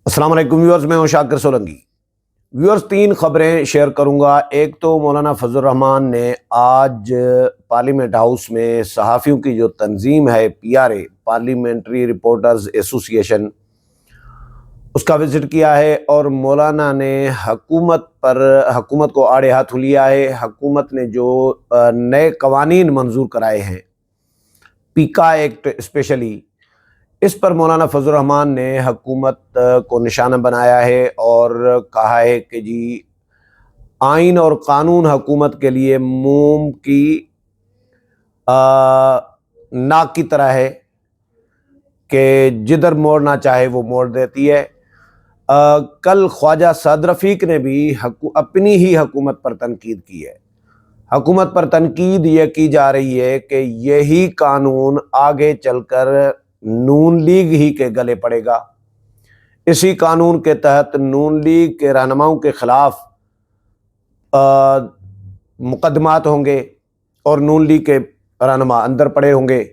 السلام علیکم ویورز، میں ہوں شاکر سولنگی۔ ویورز، 3 خبریں شیئر کروں گا۔ ایک تو مولانا فضل الرحمان نے آج پارلیمنٹ ہاؤس میں صحافیوں کی جو تنظیم ہے PRA پارلیمنٹری رپورٹرز ایسوسی ایشن، اس کا وزٹ کیا ہے اور مولانا نے حکومت کو آڑے ہاتھ لیا ہے۔ حکومت نے جو نئے قوانین منظور کرائے ہیں، پیکا ایکٹ اسپیشلی، اس پر مولانا فضل الرحمان نے حکومت کو نشانہ بنایا ہے اور کہا ہے کہ جی آئین اور قانون حکومت کے لیے موم کی ناک کی طرح ہے کہ جدھر موڑنا چاہے وہ موڑ دیتی ہے۔ کل خواجہ سعد رفیق نے بھی اپنی ہی حکومت پر تنقید کی ہے۔ حکومت پر تنقید یہ کی جا رہی ہے کہ یہی قانون آگے چل کر نون لیگ ہی کے گلے پڑے گا۔ اسی قانون کے تحت نون لیگ کے رہنماؤں کے خلاف مقدمات ہوں گے اور نون لیگ کے رہنما اندر پڑے ہوں گے۔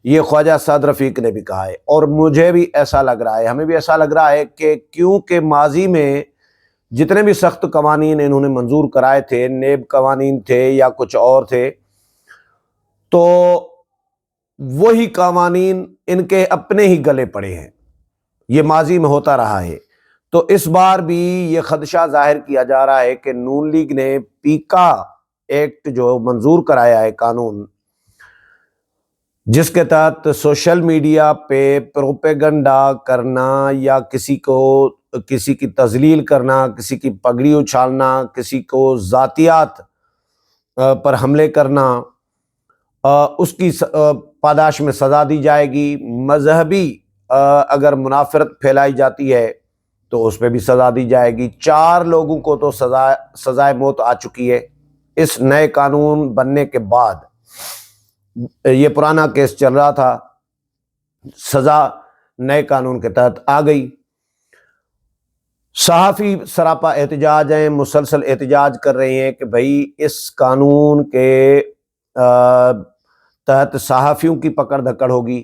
یہ خواجہ سعد رفیق نے بھی کہا ہے اور مجھے بھی ایسا لگ رہا ہے، ہمیں بھی ایسا لگ رہا ہے کہ کیونکہ ماضی میں جتنے بھی سخت قوانین انہوں نے منظور کرائے تھے، نیب قوانین تھے یا کچھ اور تھے، تو وہی قوانین ان کے اپنے ہی گلے پڑے ہیں۔ یہ ماضی میں ہوتا رہا ہے، تو اس بار بھی یہ خدشہ ظاہر کیا جا رہا ہے کہ نون لیگ نے پیکا ایکٹ جو منظور کرایا ہے قانون، جس کے تحت سوشل میڈیا پہ پروپیگنڈا کرنا یا کسی کی تذلیل کرنا، کسی کی پگڑی اچھالنا، کسی کو ذاتیات پر حملے کرنا، اس کی پاداش میں سزا دی جائے گی۔ مذہبی اگر منافرت پھیلائی جاتی ہے تو اس پہ بھی سزا دی جائے گی۔ 4 لوگوں کو تو سزائے موت آ چکی ہے اس نئے قانون بننے کے بعد۔ یہ پرانا کیس چل رہا تھا، سزا نئے قانون کے تحت آ گئی۔ صحافی سراپا احتجاج ہیں، مسلسل احتجاج کر رہے ہیں کہ بھائی اس قانون کے تحت صحافیوں کی پکڑ دھکڑ ہوگی۔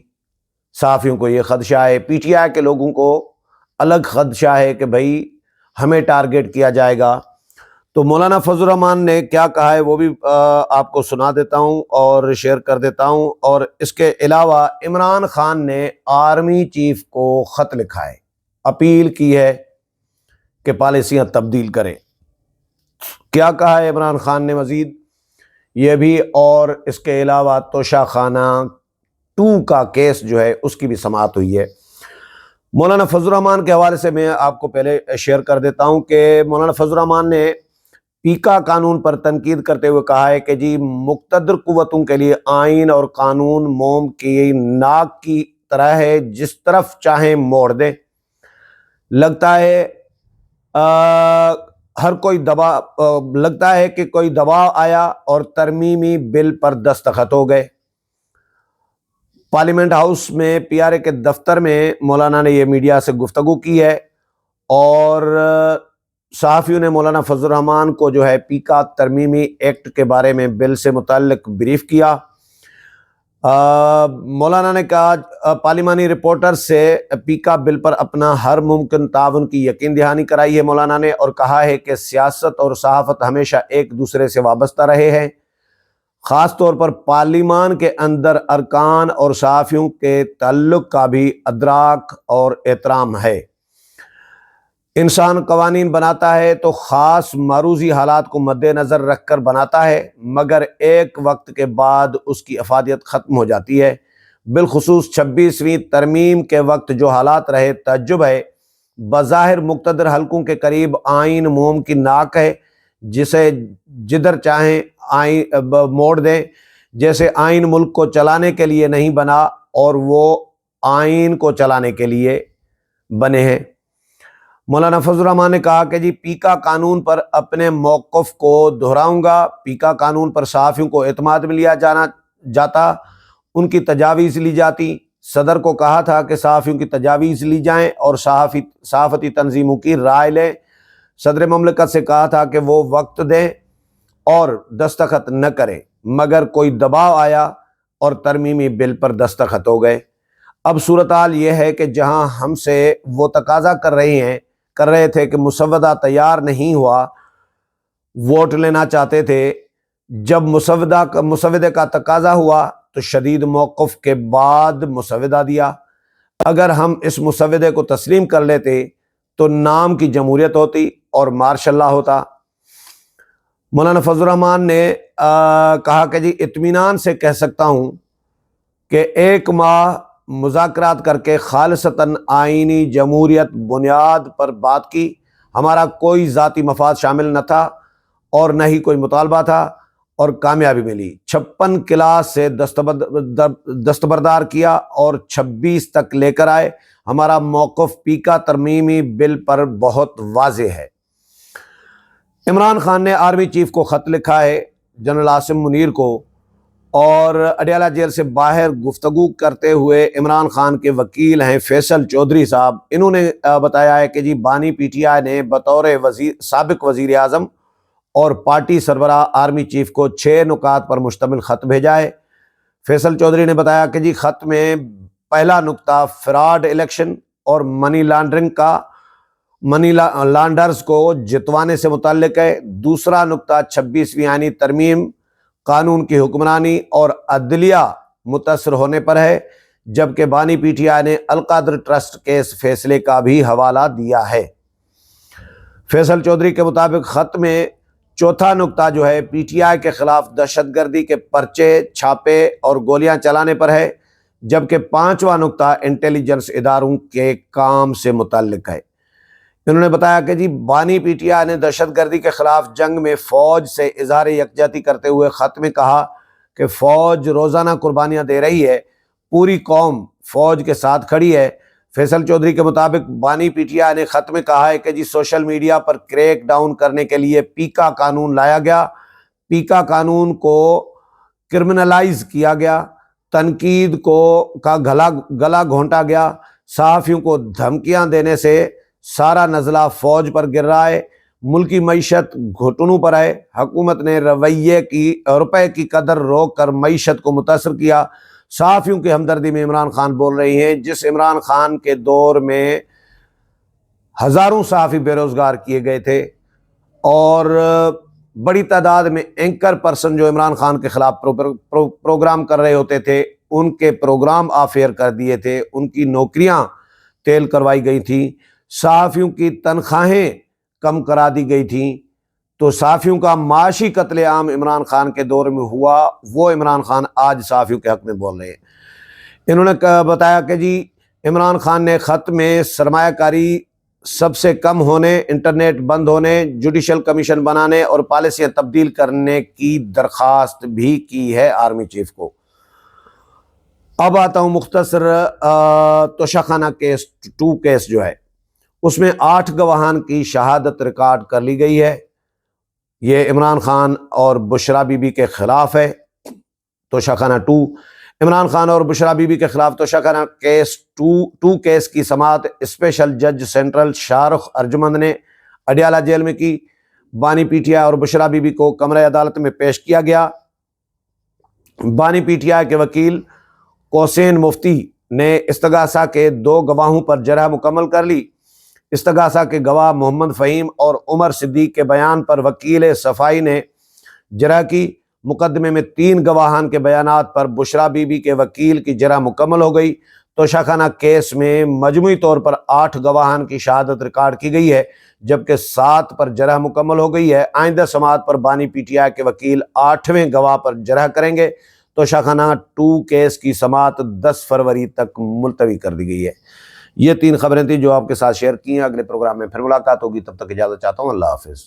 صحافیوں کو یہ خدشہ ہے، PTI کے لوگوں کو الگ خدشہ ہے کہ بھائی ہمیں ٹارگٹ کیا جائے گا۔ تو مولانا فضل الرحمان نے کیا کہا ہے وہ بھی آپ کو سنا دیتا ہوں اور شیئر کر دیتا ہوں۔ اور اس کے علاوہ عمران خان نے آرمی چیف کو خط لکھا ہے، اپیل کی ہے کہ پالیسیاں تبدیل کریں۔ کیا کہا ہے عمران خان نے مزید یہ بھی، اور اس کے علاوہ توشہ خانہ 2 کا کیس جو ہے اس کی بھی سماعت ہوئی ہے۔ مولانا فضل الرحمان کے حوالے سے میں آپ کو پہلے شیئر کر دیتا ہوں کہ مولانا فضل الرحمان نے پیکا قانون پر تنقید کرتے ہوئے کہا ہے کہ جی مقتدر قوتوں کے لیے آئین اور قانون موم کی ناک کی طرح ہے، جس طرف چاہیں موڑ دیں۔ لگتا ہے لگتا ہے کہ کوئی دباؤ آیا اور ترمیمی بل پر دستخط ہو گئے۔ پارلیمنٹ ہاؤس میں PRA کے دفتر میں مولانا نے یہ میڈیا سے گفتگو کی ہے اور صحافیوں نے مولانا فضل الرحمان کو جو ہے پیکا ترمیمی ایکٹ کے بارے میں بل سے متعلق بریف کیا۔ مولانا نے کہا پارلیمانی رپورٹر سے پیکا بل پر اپنا ہر ممکن تعاون کی یقین دہانی کرائی ہے مولانا نے، اور کہا ہے کہ سیاست اور صحافت ہمیشہ ایک دوسرے سے وابستہ رہے ہیں۔ خاص طور پر پارلیمان کے اندر ارکان اور صحافیوں کے تعلق کا بھی ادراک اور احترام ہے۔ انسان قوانین بناتا ہے تو خاص معروضی حالات کو مد نظر رکھ کر بناتا ہے، مگر ایک وقت کے بعد اس کی افادیت ختم ہو جاتی ہے۔ بالخصوص 26ویں ترمیم کے وقت جو حالات رہے، تعجب ہے۔ بظاہر مقتدر حلقوں کے قریب آئین موم کی ناک ہے، جسے جدھر چاہیں موڑ دیں، جیسے آئین ملک کو چلانے کے لیے نہیں بنا اور وہ آئین کو چلانے کے لیے بنے ہیں۔ مولانا فضل الرحمان نے کہا کہ جی پیکا قانون پر اپنے موقف کو دہراؤں گا۔ پیکا قانون پر صحافیوں کو اعتماد میں لیا جاتا، ان کی تجاویز لی جاتی۔ صدر کو کہا تھا کہ صحافیوں کی تجاویز لی جائیں اور صحافتی تنظیموں کی رائے لیں۔ صدر مملکت سے کہا تھا کہ وہ وقت دیں اور دستخط نہ کریں، مگر کوئی دباؤ آیا اور ترمیمی بل پر دستخط ہو گئے۔ اب صورتحال یہ ہے کہ جہاں ہم سے وہ تقاضا کر رہے تھے کہ مسودہ تیار نہیں ہوا، ووٹ لینا چاہتے تھے، جب مسودے کا تقاضا ہوا تو شدید موقف کے بعد مسودہ دیا۔ اگر ہم اس مسودے کو تسلیم کر لیتے تو نام کی جمہوریت ہوتی اور مارشل لا ہوتا۔ مولانا فضل الرحمان نے کہا کہ جی اطمینان سے کہہ سکتا ہوں کہ 1 ماہ مذاکرات کر کے خالصتاً آئینی جمہوریت بنیاد پر بات کی، ہمارا کوئی ذاتی مفاد شامل نہ تھا اور نہ ہی کوئی مطالبہ تھا، اور کامیابی ملی۔ 56 کلاس سے دستبردار کیا اور 26 تک لے کر آئے۔ ہمارا موقف پیکا ترمیمی بل پر بہت واضح ہے۔ عمران خان نے آرمی چیف کو خط لکھا ہے، جنرل عاصم منیر کو، اور اڈیالہ جیل سے باہر گفتگو کرتے ہوئے عمران خان کے وکیل ہیں فیصل چودھری صاحب، انہوں نے بتایا ہے کہ جی بانی پی ٹی آئی نے بطور سابق وزیر اعظم اور پارٹی سربراہ آرمی چیف کو 6 نکات پر مشتمل خط بھیجا ہے۔ فیصل چودھری نے بتایا کہ جی خط میں پہلا نکتہ فراڈ الیکشن اور منی لانڈرز کو جتوانے سے متعلق ہے۔ دوسرا نکتہ 26ویں آئینی ترمیم، قانون کی حکمرانی اور عدلیہ متاثر ہونے پر ہے، جبکہ بانی پی ٹی آئی نے القادر ٹرسٹ کے اس فیصلے کا بھی حوالہ دیا ہے۔ فیصل چودھری کے مطابق خط میں چوتھا نکتہ جو ہے پی ٹی آئی کے خلاف دہشت گردی کے پرچے، چھاپے اور گولیاں چلانے پر ہے، جبکہ 5واں نکتہ انٹیلیجنس اداروں کے کام سے متعلق ہے۔ انہوں نے بتایا کہ جی بانی پی ٹی آئی نے دہشت گردی کے خلاف جنگ میں فوج سے اظہار یکجہتی کرتے ہوئے خط میں کہا کہ فوج روزانہ قربانیاں دے رہی ہے، پوری قوم فوج کے ساتھ کھڑی ہے۔ فیصل چودھری کے مطابق بانی پی ٹی آئی نے خط میں کہا ہے کہ جی سوشل میڈیا پر کریک ڈاؤن کرنے کے لیے پیکا قانون لایا گیا، پیکا قانون کو کرمنلائز کیا گیا، تنقید کا گلا گھونٹا گیا، صحافیوں کو دھمکیاں دینے سے سارا نزلہ فوج پر گر رہا ہے، ملکی معیشت گھٹنوں پر ہے، حکومت نے روپے کی قدر روک کر معیشت کو متاثر کیا۔ صحافیوں کی ہمدردی میں عمران خان بول رہی ہیں، جس عمران خان کے دور میں ہزاروں صحافی بے روزگار کیے گئے تھے اور بڑی تعداد میں اینکر پرسن جو عمران خان کے خلاف پروگرام کر رہے ہوتے تھے، ان کے پروگرام آف ایئر کر دیے تھے، ان کی نوکریاں تیل کروائی گئی تھیں، صحافیوں کی تنخواہیں کم کرا دی گئی تھیں۔ تو صحافیوں کا معاشی قتل عام عمران خان کے دور میں ہوا، وہ عمران خان آج صحافیوں کے حق میں بول رہے ہیں۔ انہوں نے بتایا کہ جی عمران خان نے خط میں سرمایہ کاری سب سے کم ہونے، انٹرنیٹ بند ہونے، جوڈیشل کمیشن بنانے اور پالیسیاں تبدیل کرنے کی درخواست بھی کی ہے آرمی چیف کو۔ اب آتا ہوں مختصر توشہ خانہ کیس 2 کیس جو ہے، اس میں 8 گواہان کی شہادت ریکارڈ کر لی گئی ہے۔ یہ عمران خان اور بشرا بی بی کے خلاف ہے۔ توشہ خانہ 2 عمران خان اور بشرا بی بی کے خلاف توشہ خانہ کیس 2 کیس کی سماعت اسپیشل جج سینٹرل شاہ رخ ارجمند نے اڈیالہ جیل میں کی۔ بانی پی ٹی آئی اور بشرا بی بی کو کمرہ عدالت میں پیش کیا گیا۔ بانی پی ٹی آئی کے وکیل کوسین مفتی نے استغاثہ کے 2 گواہوں پر جرح مکمل کر لی۔ استغاثہ کے گواہ محمد فہیم اور عمر صدیق کے بیان پر وکیل صفائی نے جرح کی۔ مقدمے میں 3 گواہان کے بیانات پر بشرا بی بی کے وکیل کی جرح مکمل ہو گئی۔ توشہ خانہ کیس میں مجموعی طور پر 8 گواہان کی شہادت ریکارڈ کی گئی ہے، جبکہ 7 پر جرح مکمل ہو گئی ہے۔ آئندہ سماعت پر بانی پی ٹی آئی کے وکیل 8ویں گواہ پر جرح کریں گے۔ توشہ خانہ 2 کیس کی سماعت 10 فروری تک ملتوی کر دی گئی ہے۔ یہ 3 خبریں تھیں جو آپ کے ساتھ شیئر کی ہیں۔ اگلے پروگرام میں پھر ملاقات ہوگی، تب تک اجازت چاہتا ہوں۔ اللہ حافظ۔